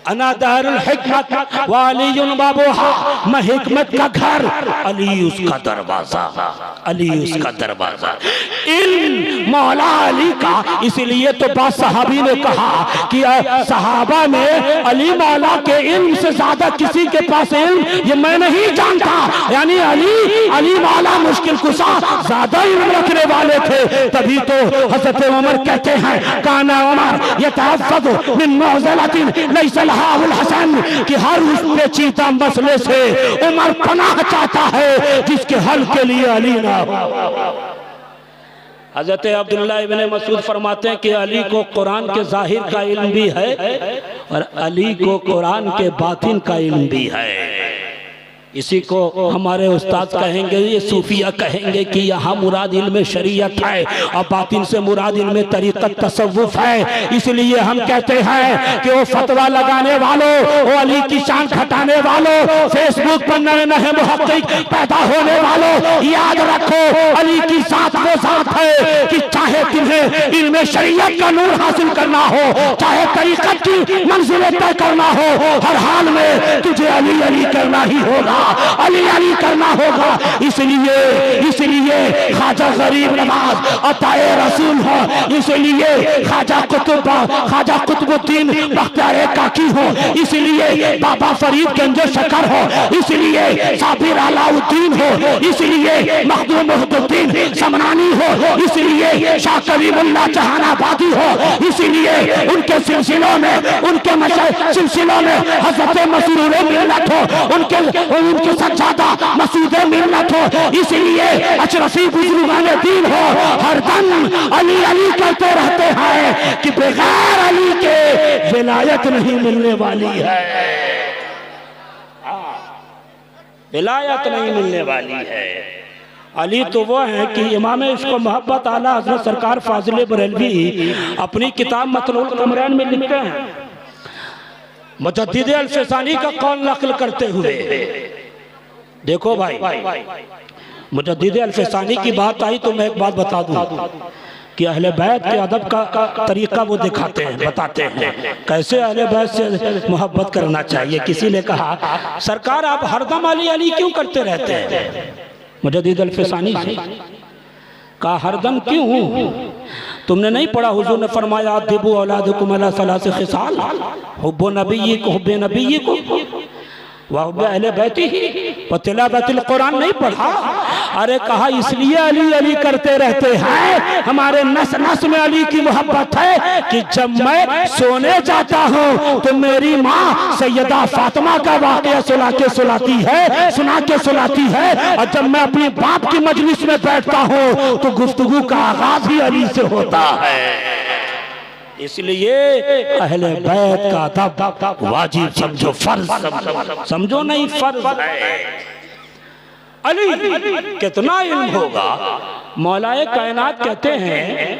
अना दारुल हिकमत वालियुन बाबुहा, मैं हिकमत का घर, अली उसका दरवाजा, अली उसका दरवाजा। इल्म मौला अली का, इसलिए तो बात सहाबी ने कहा कि सहाबा में अली मौला के इल्म से ज्यादा किसी के पास इल्म ये मैं नहीं जानता। यानी अली मौला मुश्किल कुशा ज्यादा इल्म रखने वाले थे। तभी तो हजरत उमर कहते हैं काना उमर यतहफ़्फ़ज़ु मिन मुअज़लतिन लैसा लहा अबुल हसन, कि हर उस पेचीदा मसले से उमर पनाह चाहता है जिसके हल के लिए अली ना हो। हजरत अब्दुल्ला इब्न मसूद फरमाते हैं कि अली को कुरान के जाहिर का इल्म भी है और अली को कुरान के बातिन का इल्म भी है। इसी को हमारे उस्ताद कहेंगे, ये सूफिया कहेंगे कि यहाँ मुराद इल्म शरीयत है और बातिन से मुराद इल्म तरीक़त तसव्वुफ है। इसलिए हम कहते हैं कि वो फतवा लगाने वालों, वो अली की शान घटाने वालों, फेसबुक पर नए नए मुहक्किक पैदा होने वालों, याद रखो अली की साथ वो साथ है कि चाहे तुम्हें इल्म शरीयत का नूर हासिल करना हो, चाहे तरीक़त की मंजिलें तय करना हो, हर हाल में तुझे अली अली करना ही होगा, अली अली करना होगा। इसलिए ख्वाजा गरीब नवाज अताए रसूल हो, इसलिए ख्वाजा कुतुबुद्दीन बख्तियार काकी हो, इसलिए बाबा फरीद गंज शकर हो, इसलिए साबिर अलाउद्दीन हो, इसलिए मखदूम मुहिद्दीन समनानी हो, इसलिए शाह करीमुल्लाह जहानाबादी हो, इसलिए उनके सिलसिलों में, उनके सिलसिलों में हज़रत मसरूर मिल्लत हो, उनके सज्जादा मसूद मिल्लत हो, इसलिए अशरफी बुजुर्गाने दीन हो, हरदम अली अली कहते रहते हैं कि बगैर अली के विलायत नहीं मिलने वाली है, विलायत नहीं मिलने वाली है। अली तो वो है कि इमाम इश्क़ मोहब्बत आला हज़रत सरकार फाजिल बरेलवी अपनी किताब मतलूल कमरैन में लिखते हैं, मुजद्दिद अल-फ़सानी का कौल नक़ल करते हुए। देखो भाई, मुजद्दिद अल-फ़सानी की बात आई तो मैं एक बात बता दूं कि अहले बैत के अदब का तरीका वो दिखाते हैं, बताते हैं कैसे अहले बैत से मोहब्बत करना चाहिए। किसी ने कहा सरकार आप हरदम अली अली क्यों करते रहते हैं? मुजद्दिद अल-फिसानी से कहा हरदम क्यों? तुमने नहीं पढ़ा हुजूर ने फरमाया अदिबु औलादकुम अला सलासी खिसाल हुब्बु नबिय्यि को हुब्बे नबिय्यि को व हुब्बे अहले बैती व तिलावतुल कुरान नहीं पढ़ा? अरे कहा इसलिए अली अली करते रहते हैं, हमारे नस नस में अली की मोहब्बत है कि जब मैं सोने जाता हूँ तो मेरी माँ सैयदा फातिमा का वाक़या सुना के सुलाती है और जब मैं अपने बाप की मजलिस में बैठता हूँ तो गुफ्तगू का आगाज ही अली से होता है। इसलिए अहले बैत का अदब वाजिब समझो, फर्ज समझो नहीं, फर्ज है। अली कितना इल्म होगा? मौलाए कायनात कहते हैं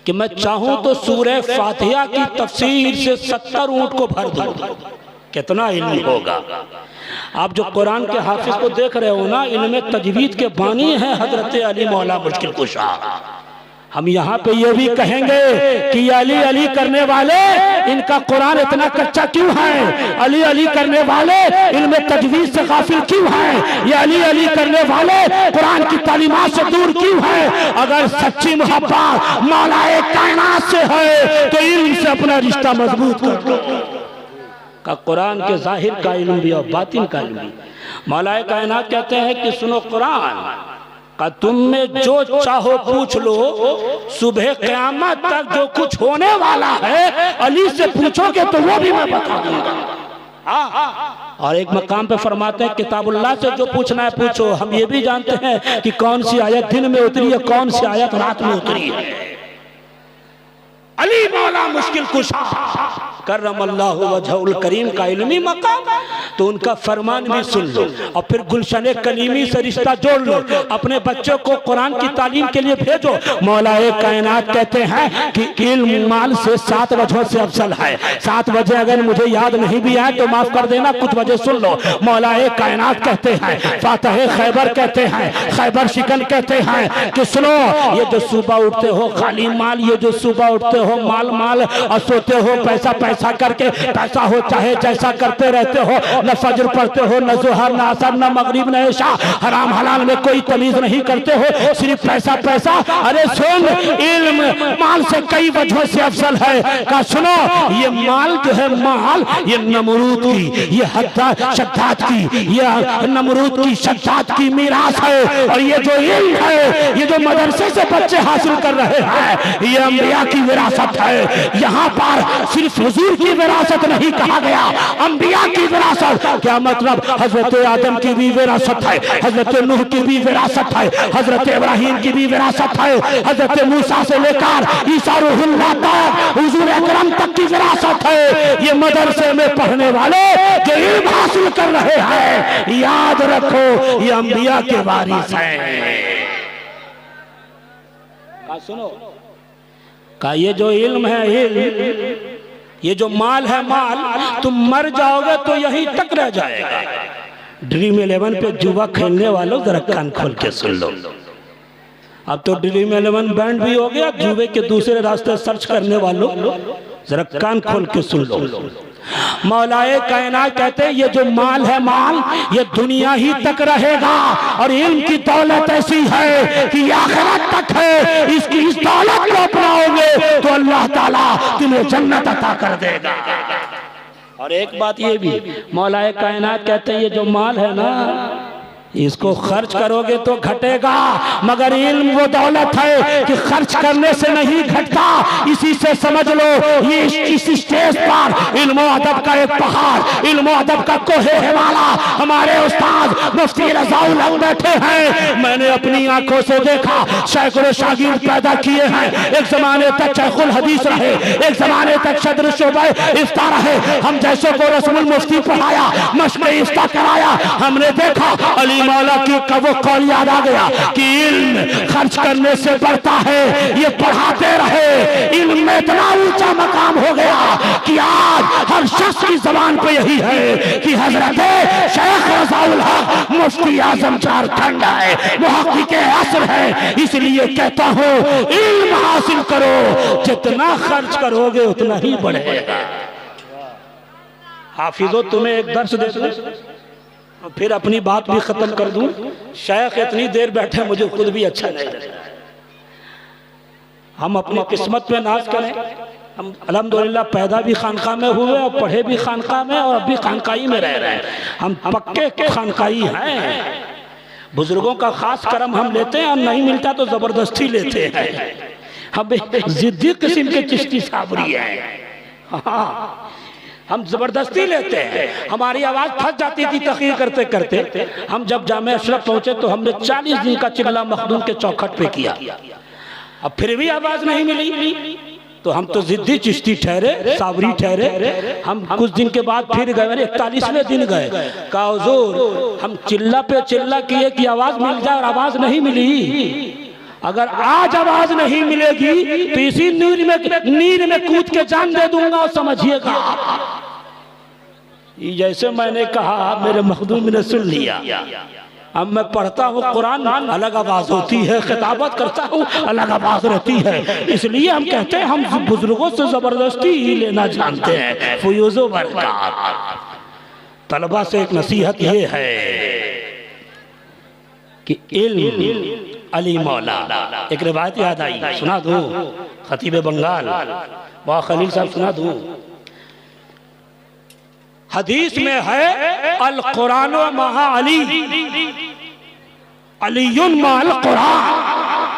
कि मैं चाहूं तो सूरह फातिहा की तफसीर से 70 ऊंट को भर दूं। कितना इल्म होगा? आप जो कुरान के हाफिज को देख रहे हो ना, इनमें तजवीद के बानी है हजरत अली मौला मुश्किल कुशा। हम यहाँ पे ये भी कहेंगे कि अली अली करने वाले इनका कुरान इतना कच्चा क्यों है? अली अली करने वाले इनमें तजवीज से गाफिल क्यों हैं? ये अली अली करने वाले कुरान की तालीमात से दूर क्यों हैं? अगर सच्ची मोहब्बत मौलाए कायनात से है तो इल्म से अपना रिश्ता मजबूत कर लो। का कुरान के जाहिर का इल्म भी और बातिन का इल्म भी। मौलाए कायनात कहते हैं कि सुनो कुरान का तुम में जो चाहो पूछ लो, सुबह क़यामत तक जो कुछ होने वाला है अली से पूछोगे तो वो भी मैं बता दूंगा। और एक मकाम पे फरमाते हैं किताबुल्लाह से जो पूछना है पूछो। हम ये भी जानते हैं कि कौन सी आयत दिन में उतरी है, कौन सी आयत रात में उतरी है। अली मौला मुश्किल कुशा करमल्लाहु वजहुल करीम का इल्मी मकाम, तो उनका फरमान भी सुन लो और फिर गुलशन कलीमी से रिश्ता जोड़ लो। अपने बच्चों को कुरान की तालीम के लिए भेजो। मौलाए कायनात कहते हैं कि इल्म माल से 7 वजहों से अफजल है। 7 वजह अगर मुझे याद नहीं भी आए तो माफ कर देना, कुछ वजह सुन लो। मौलाए कायनात कहते हैं, फातह खैबर कहते हैं, खैबर शिकन कहते हैं कि सुनो, ये जो सुबह उठते हो खाली माल, ये जो सुबह उठते हो माल माल और सोते हो पैसा पैसा करके, पैसा हो चाहे जैसा करते रहते हो, न फजर पढ़ते हो, न जोहर, न असर, न मगरिब, न इशा, हराम हलाल में कोई तमीज नहीं करते हो, सिर्फ पैसा पैसा। अरे सुन, इल्म माल से कई वजहों से अफजल है। का सुनो, ये माल जो है माल, ये नमरूद की, ये शद्दाद की, ये नमरूद की शद्दाद की मीरास है। और ये जो इल्म है, ये जो मदरसे से बच्चे हासिल कर रहे हैं, ये अंबिया की विरासत है। यहाँ पर सिर्फ हुजूर की विरासत नहीं कहा गया, अंबिया की विरासत। क्या मतलब? हजरत आदम की भी विरासत है, हजरत नूह की भी विरासत है, हजरत इब्राहिम की भी विरासत है, हजरत मूसा से लेकर ईसा रूहुल्लाह तक, हुजूर अकरम तक की विरासत है। ये मदरसे में पढ़ने वाले जो इल्म हासिल कर रहे हैं, याद रखो ये अंबिया के वारिस हैं। सुनो, का ये जो इल्म है, इल्म, ये जो माल है माल, तुम मर जाओगे तो यही तक रह जाएगा। ड्रीम 11 पे जुआ खेलने वालों जरा कान खोल के सुन लो। अब तो ड्रीम 11 बैंड भी हो गया, जुए के दूसरे रास्ते सर्च करने वालों जरा कान खोल के सुन लो। मौलाए कायनात कहते हैं ये जो माल है माल, ये दुनिया ही तक रहेगा और इल्म की दौलत ऐसी है कि आखिरत तक है। इसकी इस दौलत को अपनाओगे तो अल्लाह ताला तुम्हें जन्नत अता कर देगा। और एक बात ये भी मौलाए कायनात कहते हैं ये जो माल है ना, इसको खर्च करोगे तो घटेगा, मगर इल्म वो दौलत है कि खर्च करने से नहीं घटता। इसी से समझ लो, ये इस स्टेज पर इल्म अदब का एक पहाड़, इल्म अदब का कोहे हिमाला हमारे उस्ताद मुफ्ती रज़ाउल हक बैठे हैं। मैंने अपनी आंखों से देखा, सैकड़ों शागिर्द पैदा किए हैं। एक जमाने तक शेखुल हदीस रहे, एक जमाने तक सदर शोबे इफ्ता रहे। हम जैसों को रसूल मुफ्ती पढ़ाया, मश्क इफ्ता कराया। हमने देखा अली मौला की वो कौल याद आ गया कि इल्म खर्च करने से बढ़ता है। ये पढ़ाते रहे, इल्म में इतना ऊंचा मकाम हो गया कि आज हर शख्स की जबान पे यही है कि हजरत शेख रज़ाउल हक मुफ्ती आजम झारखंड है, मुहक्किक असर है। इसलिए कहता हूँ इल्म हासिल करो, जितना खर्च करोगे उतना ही बढ़ेगा। हाफिजो, तुम्हें एक दर्स दे दूं, फिर अपनी बात भी खत्म कर दूं। शेख इतनी देर बैठे मुझे खुद भी अच्छा नहीं लगता। हम अपनी किस्मत पे नाज करें। हम अल्हम्दुलिल्लाह पैदा भी खानका में हुए और पढ़े भी खानका में और अब भी खानकाई में रह रहे हैं। हम पक्के खानकाई हैं। बुजुर्गों का खास करम हम लेते हैं और नहीं मिलता तो जबरदस्ती लेते हैं। हम जिद्दी किस्म के चिश्ती साबरी हैं। हाँ, हम जबरदस्ती लेते हैं। हमारी आवाज फंस जाती थी तकरीर करते करते। हम जब जामे अशरफ पहुंचे तो हमने 40 दिन का चिल्ला मखदूम के चौखट पे किया। अब फिर भी आवाज नहीं मिली तो हम तो जिद्दी चिश्ती ठहरे, सावरी ठहरे। हम कुछ दिन के बाद फिर गए, 41वें दिन गए। कहा हुजूर हम चिल्ला पे चिल्ला किए कि आवाज मिल जाए और आवाज नहीं मिली। अगर आज आवाज नहीं मिलेगी तो इसी नीर में कूद के जान दे दूंगा और समझिएगा। जैसे मैंने कहा मेरे मखदूम ने सुन लिया। अब मैं पढ़ता हूँ कुरान, अलग आवाज होती है, खिताबत करता हूँ अलग आवाज रहती है। इसलिए हम कहते हैं हम बुजुर्गों से जबरदस्ती ही लेना जानते हैं। फुयूज़ो बरकत। तलबा से एक नसीहत ये है कि इल्म अली मौला। एक रिवायत याद आई, सुना दूं? खतीब बंगाल वाह खलील साहब सुना दूं? हदीस में है अल कुरान व महा अली, अलीयुन माल कुरान।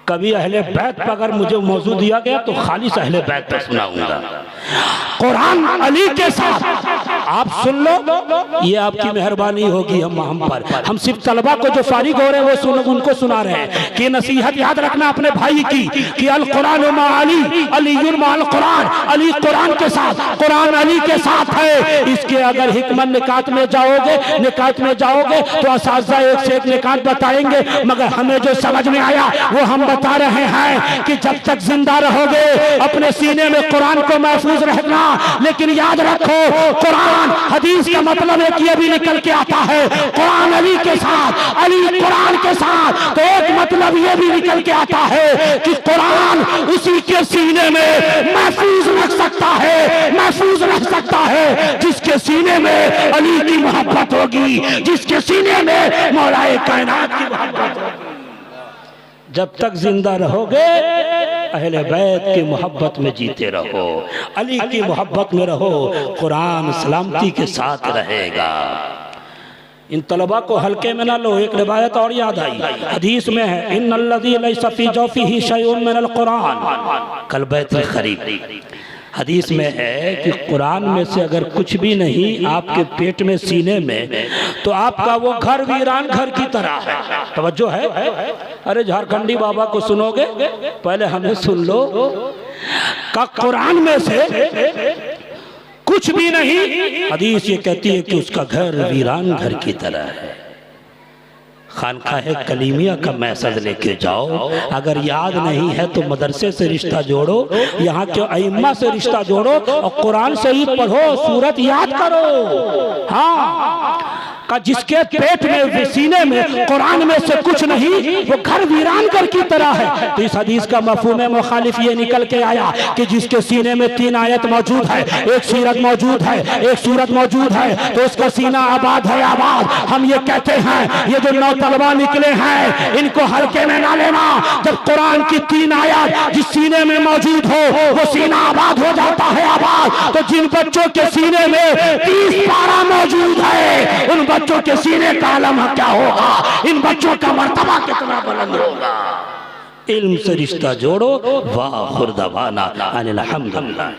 कभी अहले बैत पर अगर मुझे मौजू दिया गया तो खालिस अहले बैत पर सुनाऊंगा। कुरान अली के साथ आप सुन लो, ये आपकी मेहरबानी होगी हम पर। हम सिर्फ तलबा को जो फारिग हो रहे हैं वो उनको सुना रहे हैं कि नसीहत याद रखना अपने भाई की कि अल कुरान मा अली, अलीयुन माल कुरान। अली कुरान के साथ, कुरान अली के साथ है। इसके अगर हिकमत निकात में जाओगे तो असाज़ा एक से एक निकात बताएंगे, मगर हमें जो समझ में आया वो हम बता रहे हैं कि जब तक जिंदा रहोगे अपने सीने में कुरान को महफूज रखना। लेकिन याद रखो कुरान हदीस का मतलब एक ये भी निकल के आता है कुरान अली के साथ, अली कुरान के साथ। तो एक मतलब ये भी निकल के आता है कि कुरान उसी के सीने में महफूज रख सकता है जिसके सीने में अली की मोहब्बत होगी, जिसके सीने में मौलाए कायनात की मोहब्बत होगी। जब तक जिंदा रहोगे अहले बैत की मोहब्बत में जीते रहो, अली की मोहब्बत में रहो, कुरान सलामती के साथ रहेगा। इन तलबा को हल्के में ना लो। एक रिवायत और याद आई, हदीस में है इन्नल्लज़ी लैसा फी जौफिही शैउन मिनल कुरान कल बैतुल खरीब। हदीस में है कि कुरान में से अगर कुछ भी नहीं आपके पेट में, सीने में, तो आपका वो घर वीरान घर की तरह है। तवज्जो है? अरे झारखंडी बाबा को सुनोगे, पहले हमें सुन लो। का कुरान में से कुछ भी नहीं, हदीस ये कहती है कि उसका घर वीरान घर की तरह है। खानकाहे कलीमिया का मैसेज लेके जाओ। अगर याद नहीं है तो मदरसे से रिश्ता जोड़ो, यहाँ के अइम्मा से रिश्ता जोड़ो और कुरान से ही पढ़ो, सूरत याद करो। हाँ, का जिसके पेट में, सीने में कुरान में से कुछ नहीं वो घर वीरान घर की तरह है। तो इस हदीस का मफहूम मुखालिफ ये निकल के आया कि जिसके सीने में 3 आयत मौजूद है, एक सीरत मौजूद है, एक सूरत मौजूद है, तो उसका सीना आबाद है, आबाद। हम ये कहते हैं ये जो 9 तलबा निकले हैं इनको हल्के में ना लेना। जब कुरान की 3 आयत जिस सीने में मौजूद हो वो सीना आबाद हो जाता है, आबाद। तो जिन बच्चों के सीने में 30 पारा मौजूद है उन बच्चों के सीने का आलम क्या होगा, इन बच्चों का मर्तबा कितना बुलंद होगा। इल्म से रिश्ता जोड़ो। वाह खुर्दवाना अनिल हम्दुलिल्लाह।